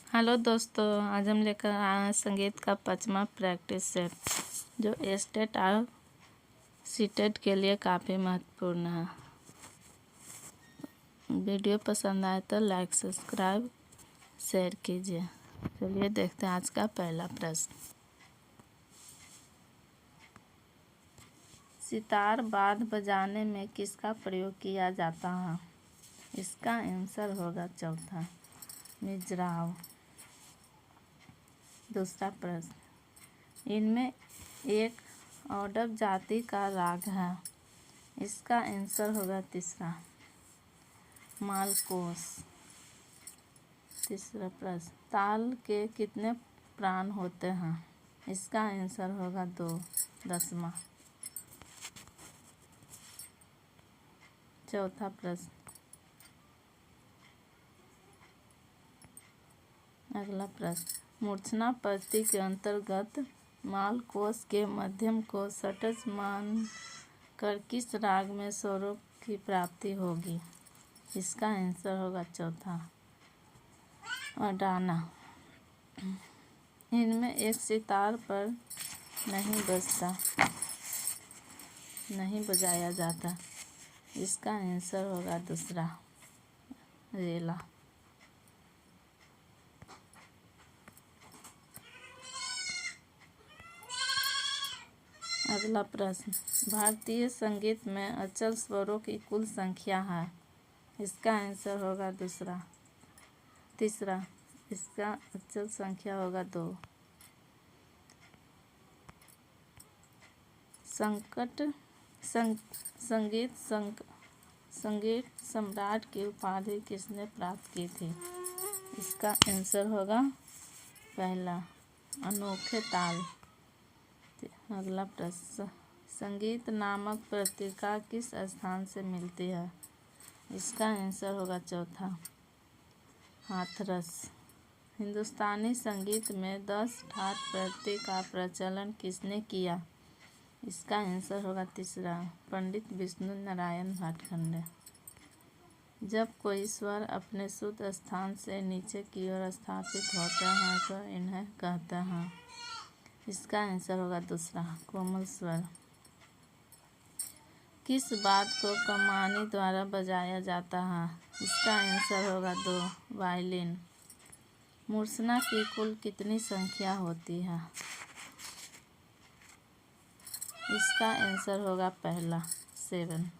Hello दोस्तों, आज हम लेकर आए हैं संगीत का 5वां प्रैक्टिस सेट जो स्टेट और सीटेट के लिए काफ़ी महत्वपूर्ण है। वीडियो पसंद आए तो लाइक सब्सक्राइब शेयर कीजिए। चलिए देखते हैं आज का पहला प्रश्न। सितार वाद्य बजाने में किसका प्रयोग किया जाता है? इसका आंसर होगा चौथा, मिजराव। दूसरा प्रश्न, इनमें एक औडव जाति का राग है। इसका आंसर होगा तीसरा, मालकोस। तीसरा प्रश्न, ताल के कितने प्राण होते हैं? इसका आंसर होगा 2, 10वां। चौथा प्रश्न, अगला प्रश्न, मूर्छना पद्धति के अंतर्गत मालकोस के मध्यम को षट्ज मान कर किस राग में स्वरों की प्राप्ति होगी? इसका आंसर होगा चौथा, अडाना। इनमें एक सितार पर नहीं बजाया जाता। इसका आंसर होगा दूसरा, रेला। अगला प्रश्न, भारतीय संगीत में अचल स्वरों की कुल संख्या है। इसका आंसर होगा तीसरा। इसका अचल संख्या होगा 2। संगीत सम्राट की उपाधि किसने प्राप्त की थी? इसका आंसर होगा पहला, अनोखे ताल। अगला प्रश्न, संगीत नामक पत्रिका किस स्थान से मिलती है? इसका आंसर होगा चौथा, हाथरस। हिंदुस्तानी संगीत में 10 ठाट पद्धति का प्रचलन किसने किया? इसका आंसर होगा तीसरा, पंडित विष्णु नारायण भाटखंडे। जब कोई स्वर अपने शुद्ध स्थान से नीचे की ओर स्थापित होते हैं तो इन्हें कहते हैं। इसका आंसर होगा दूसरा, कोमल स्वर। किस वाद्य को कमानी द्वारा बजाया जाता है? इसका आंसर होगा 2, वायलिन। मूर्छना की कुल कितनी संख्या होती है? इसका आंसर होगा पहला, 7।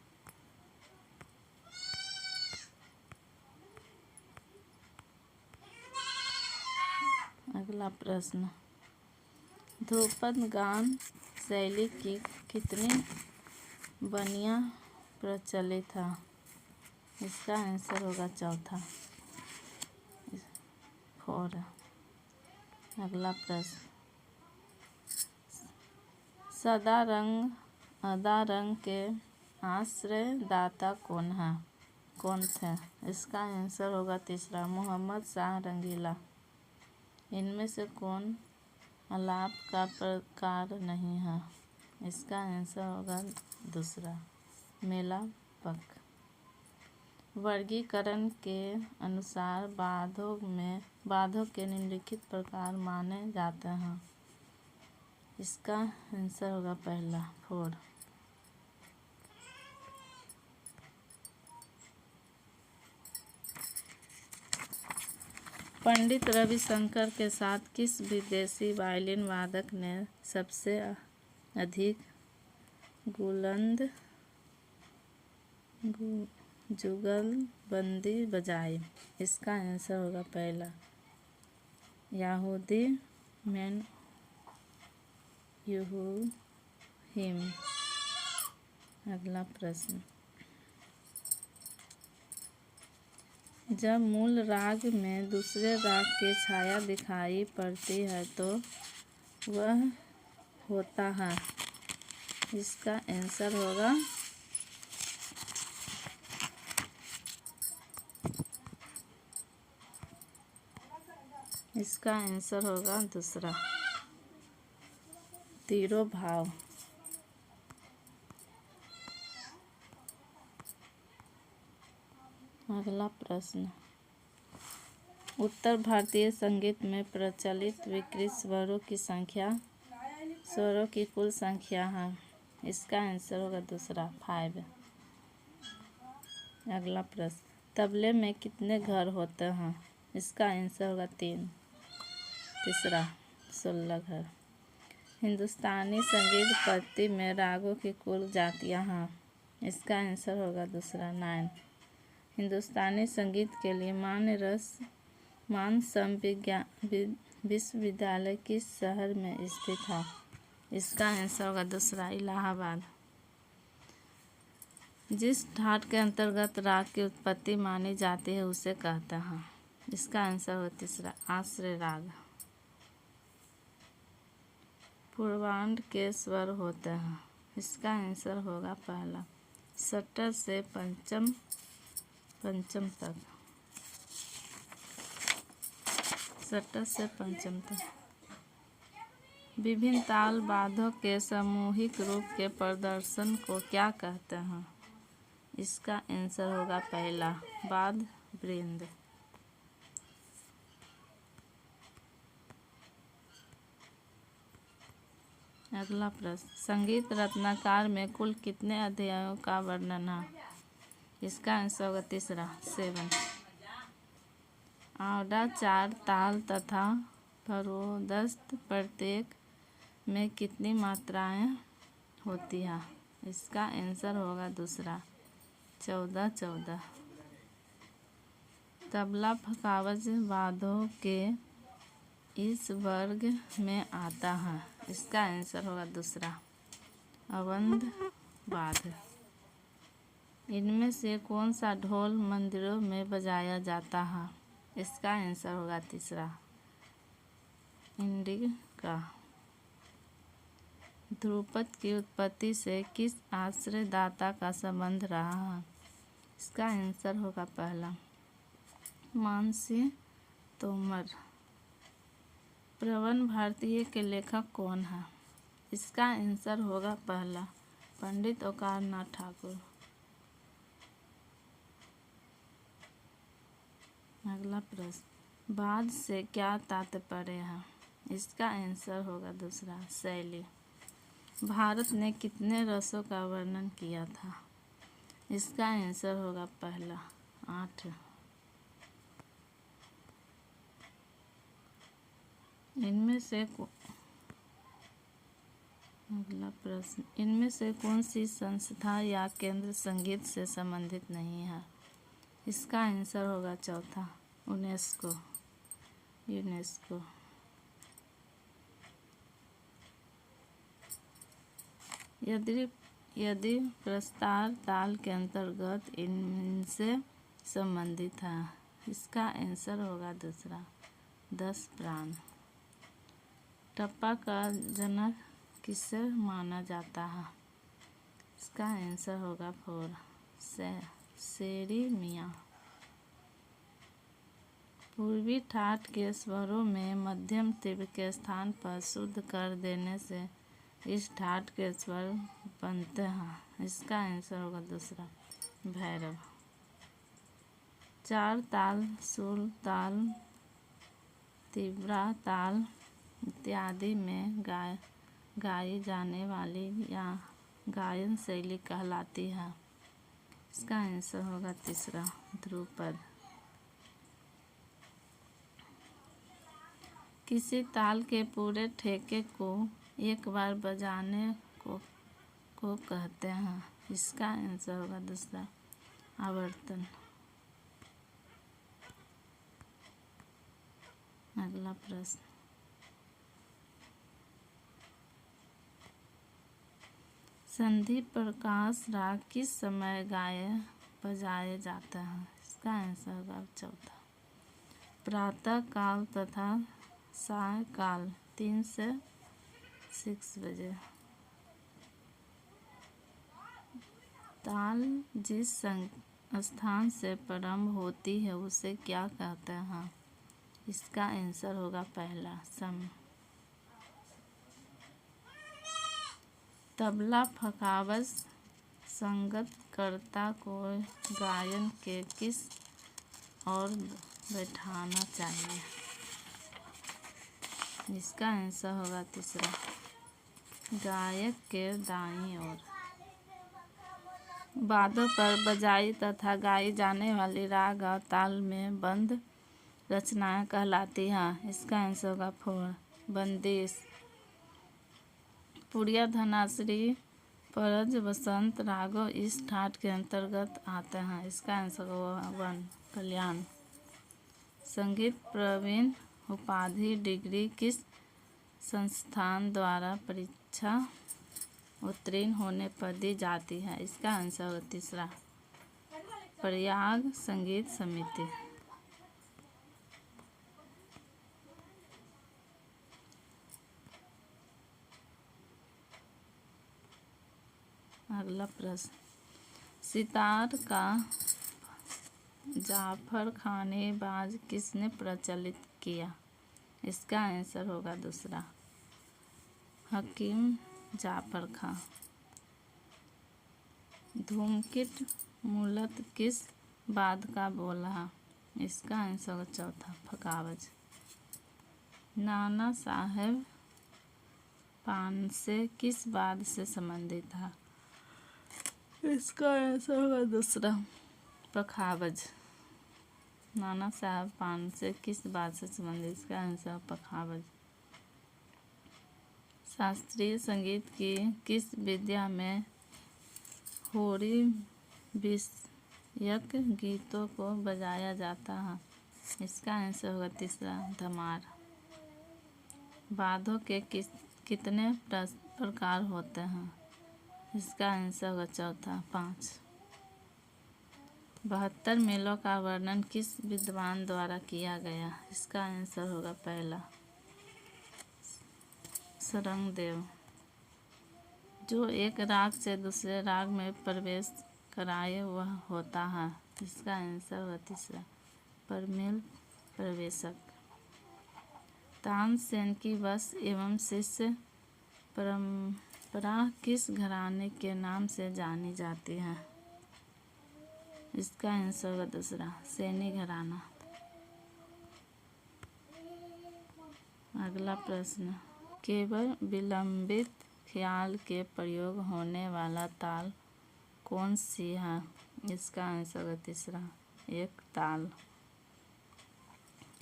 अगला प्रश्न, ध्रुपद गान शैली की कितनी बनियां प्रचलित है? इसका आंसर होगा चौथा, 4। अगला प्रश्न, सदा रंग अदा रंग के आश्रयदाता कौन थे? इसका आंसर होगा तीसरा, मोहम्मद शाह रंगीला। इनमें से कौन आलाप का प्रकार नहीं है? इसका आंसर होगा दूसरा, मेलापक। वर्गीकरण के अनुसार वाद्यों के निम्नलिखित प्रकार माने जाते हैं। इसका आंसर होगा पहला, 4। पंडित रविशंकर के साथ किस विदेशी वायलिन वादक ने सबसे अधिक जुगलबंदी बजाई? इसका आंसर होगा पहला, यहूदी मेनुहिम। अगला प्रश्न, जब मूल राग में दूसरे राग की छाया दिखाई पड़ती है तो वह होता है। इसका आंसर होगा दूसरा, तिरोभाव। अगला प्रश्न, उत्तर भारतीय संगीत में प्रचलित विकृत स्वरों की संख्या, स्वरों की कुल संख्या है। इसका आंसर होगा दूसरा 5। अगला प्रश्न, तबले में कितने घर होते हैं? इसका आंसर होगा 3। तीसरा 16 घर। हिंदुस्तानी संगीत पद्धति में रागों की कुल जातियाँ हैं। इसका आंसर होगा दूसरा 9। हिंदुस्तानी संगीत के लिए मानसम विश्वविद्यालय किस शहर में स्थित है? इसका आंसर होगा दूसरा इलाहाबाद। जिस ठाट के अंतर्गत राग की उत्पत्ति मानी जाती है उसे कहते हैं। इसका आंसर होगा तीसरा आश्रय राग। पूर्वांड के स्वर होते हैं। इसका आंसर होगा पहला षट्ज से पंचम तक। षट्ज से पंचम तक। विभिन्न ताल वाद्यों के सामूहिक रूप के प्रदर्शन को क्या कहते हैं? इसका आंसर होगा पहला वाद्य वृंद। अगला प्रश्न, संगीत रत्नाकर में कुल कितने अध्यायों का वर्णन है? इसका आंसर होगा तीसरा 7। आवड़ा, 4 ताल तथा फरोदस्त प्रत्येक में कितनी मात्राएं होती हैं? इसका आंसर होगा दूसरा 14। तबला फखावज वाद्यों के इस वर्ग में आता है। इसका आंसर होगा दूसरा अवंध वाद्य। इनमें से कौन सा ढोल मंदिरों में बजाया जाता है? इसका आंसर होगा तीसरा इंडिका। ध्रुपद की उत्पत्ति से किस आश्रयदाता का संबंध रहा है? इसका आंसर होगा पहला मानसिंह तोमर। प्रवन भारतीय के लेखक कौन है? इसका आंसर होगा पहला पंडित ओंकारनाथ ठाकुर। अगला प्रश्न, वाद्य से क्या तात्पर्य है? इसका आंसर होगा दूसरा शैली। भारत ने कितने रसों का वर्णन किया था? इसका आंसर होगा पहला 8। अगला प्रश्न, इनमें से कौन सी संस्था या केंद्र संगीत से संबंधित नहीं है? इसका आंसर होगा चौथा यूनेस्को। यदि प्रस्तार ताल के अंतर्गत इनसे संबंधित है। इसका आंसर होगा दूसरा 10 प्राण। टप्पा का जनक किसे माना जाता है? इसका आंसर होगा 4 शेरी मियाँ। पूर्वी ठाट के स्वरों में मध्यम तीव्र के स्थान पर शुद्ध कर देने से इस ठाट के स्वर बनते हैं। इसका आंसर होगा दूसरा भैरव। 4 ताल, शूल ताल, तीव्रा ताल इत्यादि में गाई जाने वाली या गायन शैली कहलाती है। इसका आंसर होगा तीसरा ध्रुपद। किसी ताल के पूरे ठेके को एक बार बजाने को कहते हैं। इसका आंसर होगा दूसरा आवर्तन। अगला प्रश्न, संधि प्रकाश राग किस समय बजाए जाते हैं? इसका आंसर होगा चौथा प्रातः काल तथा सायंकाल 3 से 6 बजे। ताल जिस स्थान से प्रारंभ होती है उसे क्या कहते हैं? इसका आंसर होगा पहला सम। तबला फखावज संगतकर्ता को गायन के किस और बैठाना चाहिए। इसका आंसर होगा तीसरा, गायक के दाईं ओर। वाद्यों पर बजाई तथा गाई जाने वाली राग और ताल में बंद रचनाएं कहलाती हैं। इसका आंसर होगा 4, बंदिश। पुड़िया, धनाश्री, परज, वसंत रागों इस ठाट के अंतर्गत आते हैं। इसका आंसर होगा 1, कल्याण। संगीत प्रवीण उपाधि डिग्री किस संस्थान द्वारा परीक्षा उत्तीर्ण होने पर दी जाती है? इसका आंसर होगा तीसरा, प्रयाग संगीत समिति। अगला प्रश्न, सितार का जाफर खानी बाज किसने प्रचलित किया? इसका आंसर होगा दूसरा, हकीम जाफर खां। धूमकेतु मूलतः किस बाद का बोला है? इसका आंसर होगा चौथा, फकावज। नाना साहेब पानसे किस बाद से संबंधित है? इसका आंसर होगा दूसरा, पखावज। नाना साहब पानसे किस बात से संबंधित? इसका आंसर पखावज। शास्त्रीय संगीत की किस विधा में होरी विषयक गीतों को बजाया जाता है? इसका आंसर होगा तीसरा, धमार। वाद्यों के कितने प्रकार होते हैं? इसका आंसर होगा चौथा, 5। 72 मेलों का वर्णन किस विद्वान द्वारा किया गया? इसका आंसर होगा पहला, सरंगदेव। जो एक राग से दूसरे राग में प्रवेश कराए वह होता है? इसका आंसर होगा तीसरा, परमेल प्रवेशक। तानसेन की वंश एवं शिष्य परंपरा किस घराने के नाम से जानी जाती है? इसका आंसर होगा दूसरा, सैनी घराना। अगला प्रश्न, केवल विलंबित ख्याल के प्रयोग होने वाला ताल कौन सी है? इसका आंसर होगा तीसरा, एक ताल।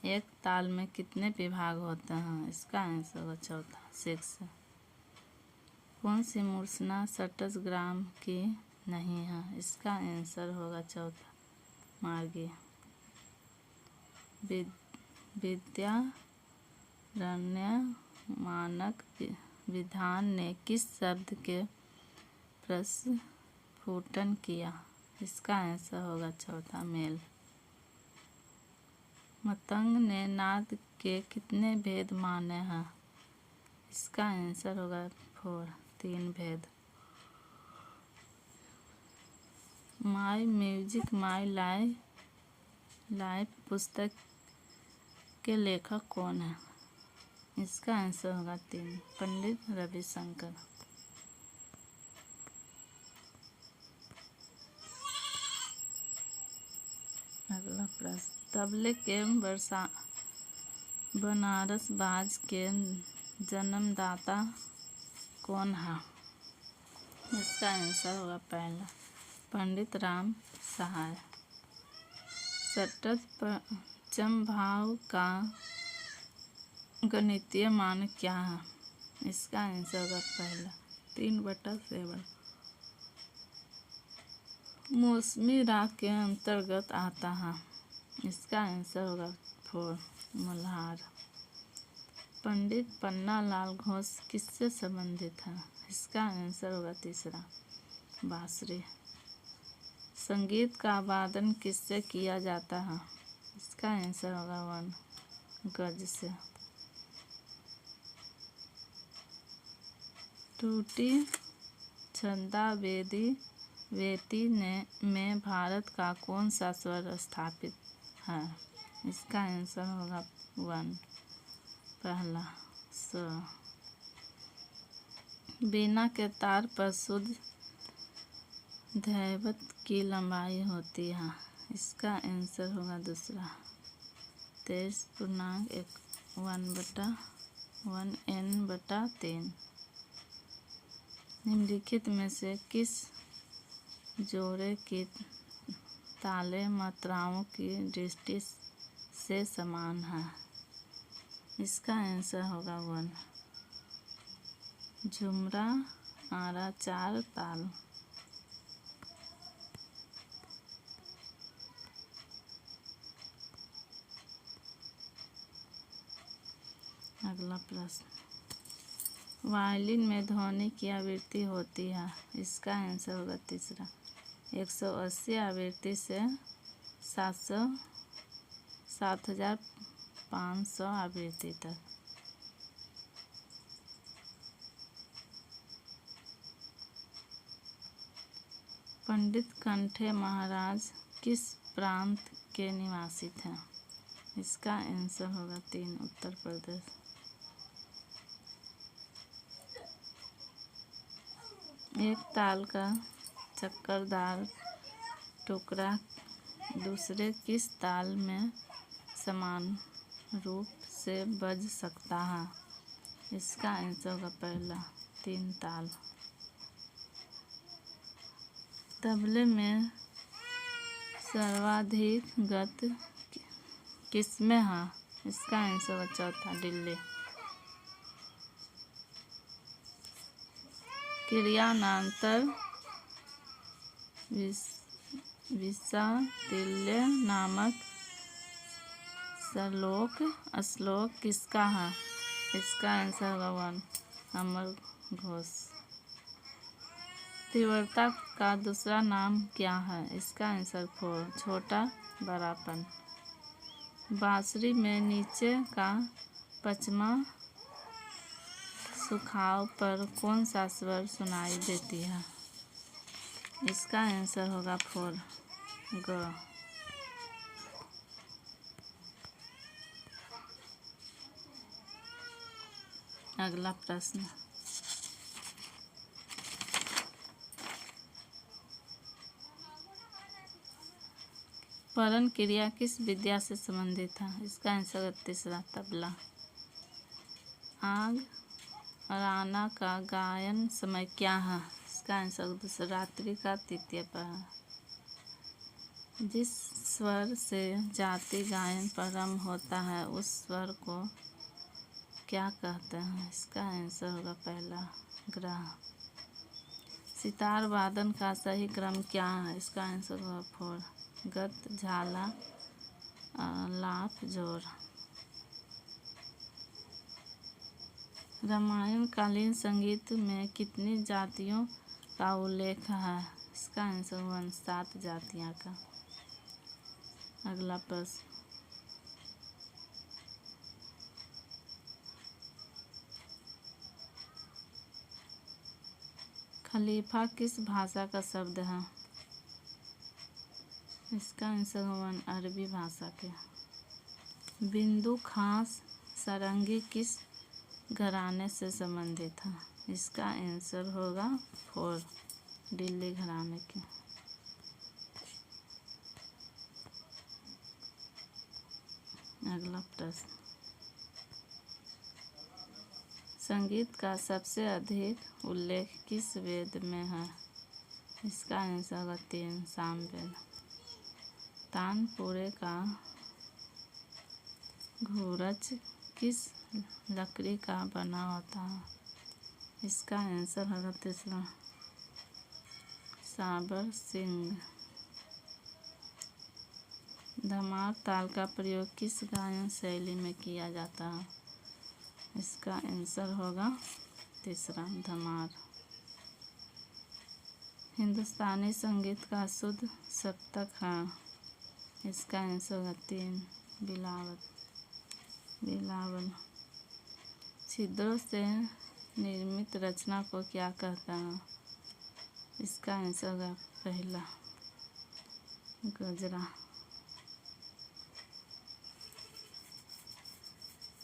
एक ताल में कितने विभाग होते हैं? इसका आंसर होगा चौथा, 6। कौन सी मूर्छना षट्ग्राम की नहीं है? इसका आंसर होगा चौथा, मार्गी। विद्यारण्य मानक विधान ने किस शब्द के प्रस्फुटन किया? इसका आंसर होगा चौथा, मेल। मतंग ने नाद के कितने भेद माने हैं? इसका आंसर होगा 4, 3 भेद। माय म्यूजिक माय लाइफ पुस्तक के लेखक कौन है? इसका आंसर होगा 3, पंडित रविशंकर। अगला प्रश्न, तबले के बनारस बाज के जन्मदाता कौन है? इसका आंसर होगा पहला, पंडित राम सहाय। षट्ज पंचम भाव का गणितीय मान क्या है? इसका आंसर होगा पहला, 3/7। मौसमी राग के अंतर्गत आता है? इसका आंसर होगा 4, मल्हार। पंडित पन्नालाल घोष किससे संबंधित है? इसका आंसर होगा तीसरा, बांसुरी। संगीत का वादन किससे किया जाता है? इसका आंसर होगा 1, गज से। टूटी छंदावेदी में भारत का कौन सा स्वर स्थापित है? इसका आंसर होगा 1, पहला, स। वीणा के तार पर शुद्ध दैवत की लंबाई होती है? इसका आंसर होगा दूसरा, 23.1/1n/3। निम्नलिखित में से किस जोड़े की तालें मात्राओं की दृष्टि से समान है? इसका आंसर होगा 1। झुमरा, आरा, 4 ताल। अगला प्रश्न, वायलिन में ध्वनि की आवृत्ति होती है? इसका आंसर होगा 3, 180 आवृत्ति से 7500 आवृत्ति तक। पंडित कंठे महाराज किस प्रांत के निवासी थे? इसका आंसर होगा 3, उत्तर प्रदेश। एक ताल का चक्करदार टुकड़ा दूसरे किस ताल में समान रूप से बज सकता है? इसका आंसर होगा पहला, 3 ताल। तबले में सर्वाधिक गति किसमें है? इसका आंसर होगा चौथा, दिल्ली। क्रियानांतर विषातिल्य नामक श्लोक किसका है? इसका आंसर होगा 1, अमर घोष। तीव्रता का दूसरा नाम क्या है? इसका आंसर 4, छोटा बड़ापन। बांसुरी में नीचे का पचमा सुखाव पर कौन सा स्वर सुनाई देती है? इसका आंसर होगा 4, ग। अगला प्रश्न, परण क्रिया किस विद्या से संबंधित है? इसका आंसर 3, तबला। आग राना का गायन समय क्या है? इसका आंसर 2, रात्रि का तृतीय पहर। जिस स्वर से जाति गायन प्रारंभ होता है उस स्वर को क्या कहते हैं? इसका आंसर होगा पहला, ग्रह। सितार वादन का सही क्रम क्या है? इसका आंसर होगा 4, गत, झाला, लाप, जोर। रामायण कालीन संगीत में कितनी जातियों का उल्लेख है? इसका आंसर 1, 7 जातियां का। अगला प्रश्न, खलीफा किस भाषा का शब्द है? इसका आंसर 1, अरबी भाषा के। बिंदु खास सारंगी किस घराने से संबंधित है? इसका आंसर होगा 4, दिल्ली घराने के। अगला प्रश्न, संगीत का सबसे अधिक उल्लेख किस वेद में है? इसका आंसर होगा 3, सामवेद। तानपुरे का घुरच किस लकड़ी का बना होता है? इसका आंसर होगा 3, साबर सिंह। धमार ताल का प्रयोग किस गायन शैली में किया जाता है? इसका आंसर होगा 3, धमार। हिंदुस्तानी संगीत का शुद्ध सप्तक है? इसका आंसर होगा 3, बिलावल। छिद्रों से निर्मित रचना को क्या कहते हैं? इसका आंसर होगा पहला, गजरा।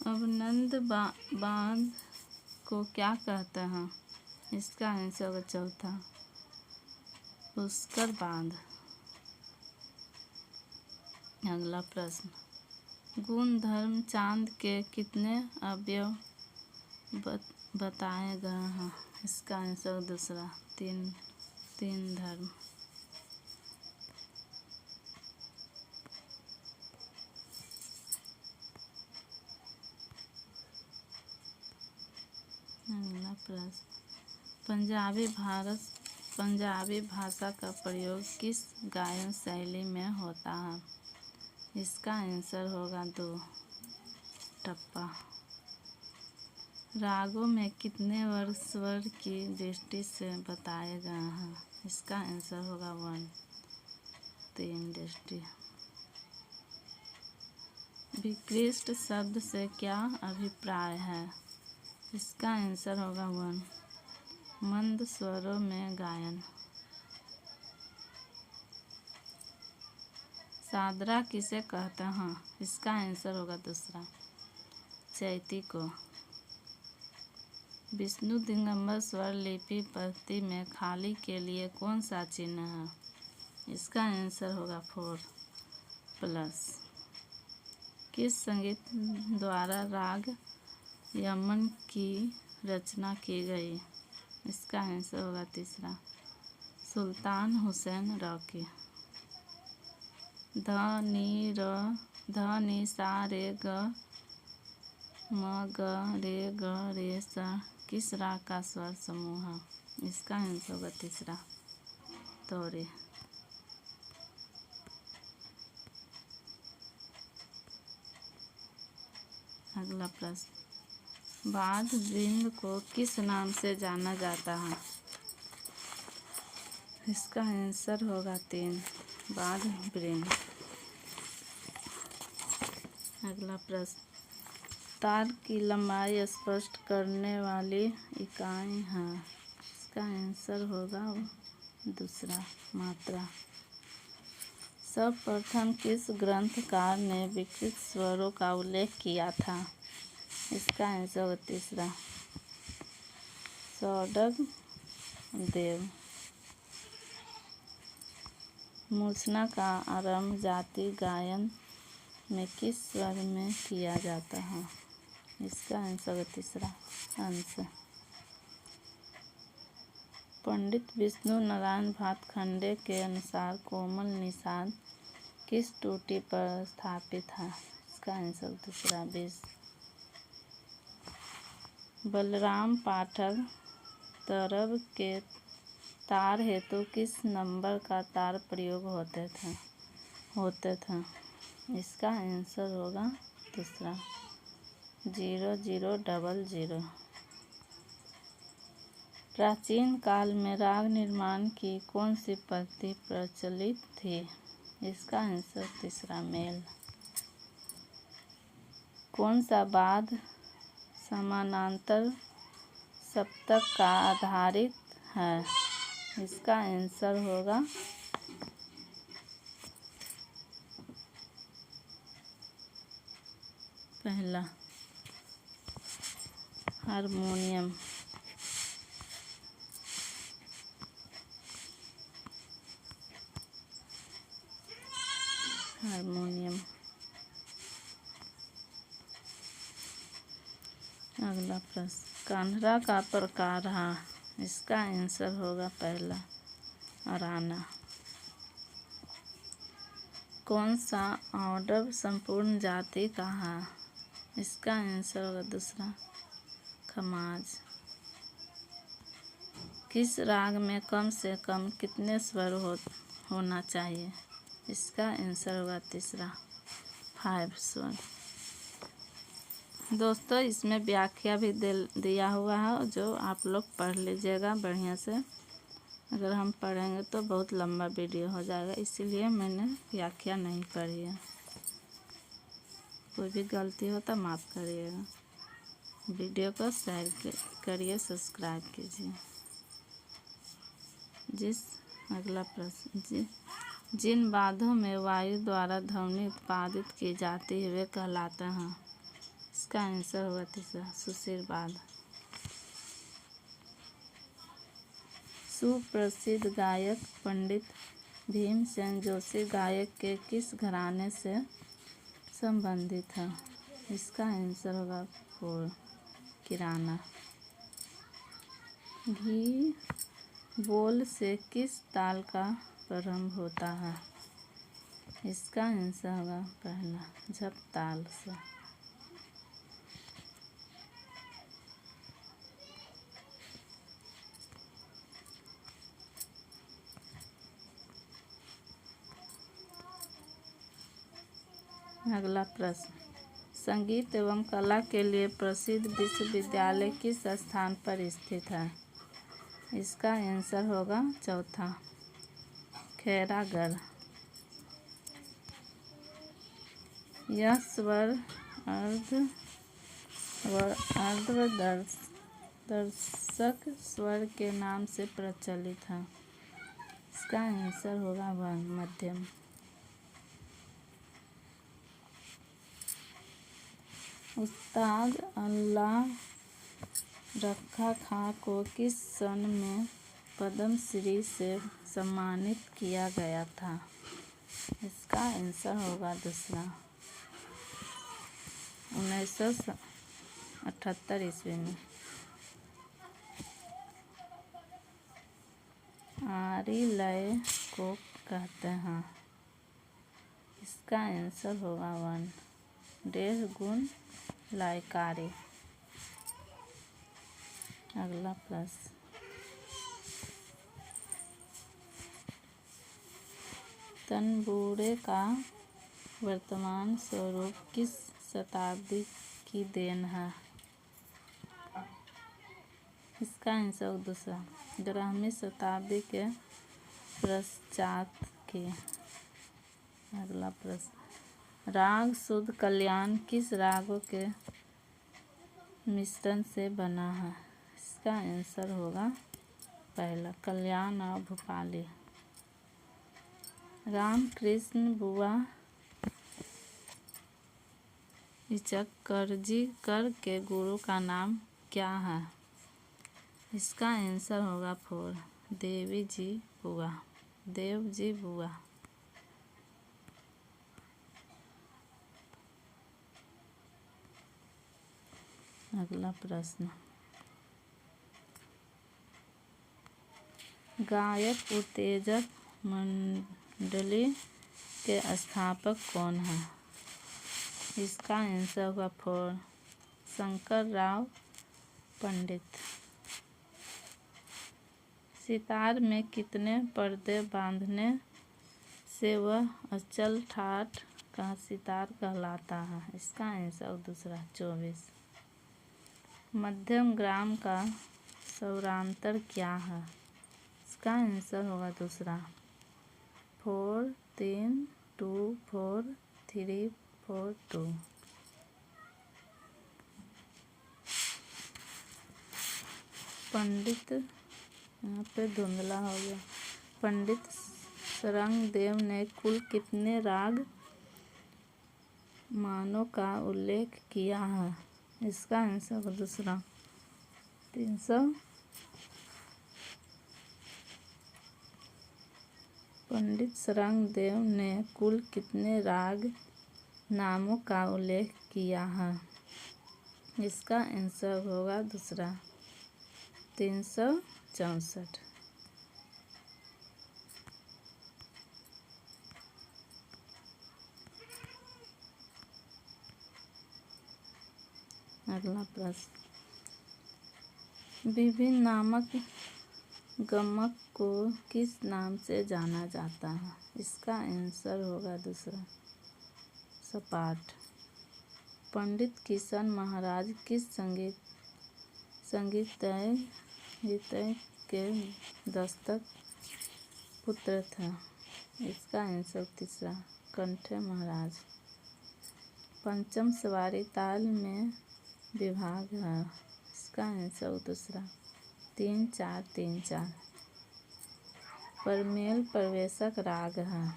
अवनंद बांध को क्या कहते हैं? इसका आंसर होगा चौथा, पुष्कर बांध। अगला प्रश्न, गुणधर्म चांद के कितने अवयव बताए गए हैं? इसका आंसर दूसरा, तीन धर्म। अगला प्रश्न, पंजाबी भाषा का प्रयोग किस गायन शैली में होता है? इसका आंसर होगा 2, टप्पा। रागों में कितने वर्ग स्वर की दृष्टि से बताए गए हैं? इसका आंसर होगा 1, 3 दृष्टि। विकृष्ट शब्द से क्या अभिप्राय है? इसका आंसर होगा 1, मंद स्वरों में गायन। सादरा किसे कहते हैं? इसका आंसर होगा दूसरा, चैती को। विष्णु दिगंबर स्वर लिपि पद्धति में खाली के लिए कौन सा चिन्ह है? इसका आंसर होगा 4+। किस संगीत द्वारा राग यमन की रचना की गई? इसका आंसर होगा तीसरा, सुल्तान हुसैन रॉकी। ध नि सा रे ग म ग रे सा किस राग का स्वर समूह है? इसका आंसर होगा तीसरा, तोरी। अगला प्रश्न, वाद्य वृंद को किस नाम से जाना जाता है? इसका आंसर होगा 3, वाद्य वृंद। अगला प्रश्न, तार की लंबाई स्पष्ट करने वाली इकाई है? इसका आंसर होगा दूसरा, मात्रा। सर्वप्रथम किस ग्रंथकार ने विकृत स्वरों का उल्लेख किया था? इसका आंसर होगा तीसरा, सौंदरदेव। मूर्छना का आरंभ जाति गायन में किस स्वर में किया जाता है? इसका आंसर होगा तीसरा, अंश। पंडित विष्णु नारायण भातखंडे के अनुसार कोमल निषाद किस टूटी पर स्थापित है? इसका आंसर दूसरा, 20। बलराम पाठक तरब के तार हेतु किस नंबर का तार प्रयोग होते थे? इसका आंसर होगा दूसरा, 0000। प्राचीन काल में राग निर्माण की कौन सी पद्धति प्रचलित थी? इसका आंसर तीसरा, मेल। कौन सा वाद्य समानांतर सप्तक का आधारित है? इसका आंसर होगा पहला, हारमोनियम। अगला प्रश्न, कान्हरा का प्रकार है? इसका आंसर होगा पहला, अराना। कौन सा ऑर्डर संपूर्ण जाति का है? इसका आंसर होगा दूसरा, खमाज। किस राग में कम से कम कितने स्वर होना चाहिए? इसका आंसर होगा तीसरा, 5 स्वर। दोस्तों, इसमें व्याख्या भी दिया हुआ है, जो आप लोग पढ़ लीजिएगा बढ़िया से। अगर हम पढ़ेंगे तो बहुत लंबा वीडियो हो जाएगा, इसीलिए मैंने व्याख्या नहीं पढ़ी है। कोई भी गलती हो तो माफ़ करिएगा। वीडियो को शेयर करिए, सब्सक्राइब कीजिए। अगला प्रश्न, जिन वाद्यों में वायु द्वारा ध्वनि उत्पादित की जाती है वे कहलाते हैं? इसका आंसर होगा तीसरा, सुषिर वाद्य। सुप्रसिद्ध गायक पंडित भीमसेन जोशी गायक के किस घराने से संबंधित है। इसका आंसर होगा 4 किराना। घी बोल से किस ताल का प्रारंभ होता है? इसका आंसर होगा पहला झप ताल से। अगला प्रश्न, संगीत एवं कला के लिए प्रसिद्ध विश्वविद्यालय किस स्थान पर स्थित है? इसका आंसर होगा चौथा खैरागढ़। यह स्वर अर्धदर्शक स्वर के नाम से प्रचलित है। इसका आंसर होगा मध्यम। उस्ताद अल्लाह रखा खां को किस सन में पद्मश्री से सम्मानित किया गया था? इसका आंसर होगा दूसरा 1978 ईस्वी में। आरी लय को कहते हैं। इसका आंसर होगा 1 1.5 गुण लयकारी। अगला प्रश्न, तंबूरे का वर्तमान स्वरूप किस शताब्दी की देन है? इसका आंसर दूसरा 11वीं शताब्दी के पश्चात की। अगला प्रश्न, राग शुद्ध कल्याण किस रागों के मिश्रण से बना है? इसका आंसर होगा पहला कल्याण और भूपाली। रामकृष्ण बुआ इचकरजीकर के गुरु का नाम क्या है? इसका आंसर होगा 4 देवजी बुआ। अगला प्रश्न, गायक उत्तेजक मंडली के स्थापक कौन है? इसका आंसर होगा 4 शंकरराव पंडित। सितार में कितने पर्दे बांधने से वह अचल ठाठ का सितार कहलाता है? इसका आंसर दूसरा 24। मध्यम ग्राम का स्वरांतर क्या है? इसका आंसर होगा दूसरा 4 3 2 4 3 4 2। पंडित यहाँ पे धुंधला हो गया। पंडित सरंगदेव ने कुल कितने राग मानों का उल्लेख किया है? इसका आंसर दूसरा 300। पंडित सरंगदेव ने कुल कितने राग नामों का उल्लेख किया है? इसका आंसर होगा दूसरा 364। अगला प्रश्न, विभिन्न नामक गमक को किस नाम से जाना जाता है? इसका आंसर होगा दूसरा सपाट। पंडित किशन महाराज किस संगीत के दस्तक पुत्र थे? इसका आंसर तीसरा कंठे महाराज। पंचम सवारी ताल में विभाग है। इसका आंसर दूसरा 3 4 3 4। परमेल प्रवेशक राग है।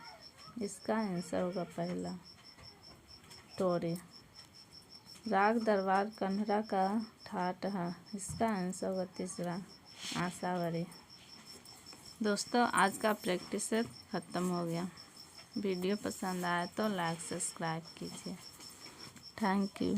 इसका आंसर होगा पहला तोरी। राग दरबार कन्हरा का ठाट है। इसका आंसर होगा तीसरा आशावरी। दोस्तों, आज का प्रैक्टिस सेट ख़त्म हो गया। वीडियो पसंद आए तो लाइक सब्सक्राइब कीजिए। Thank you.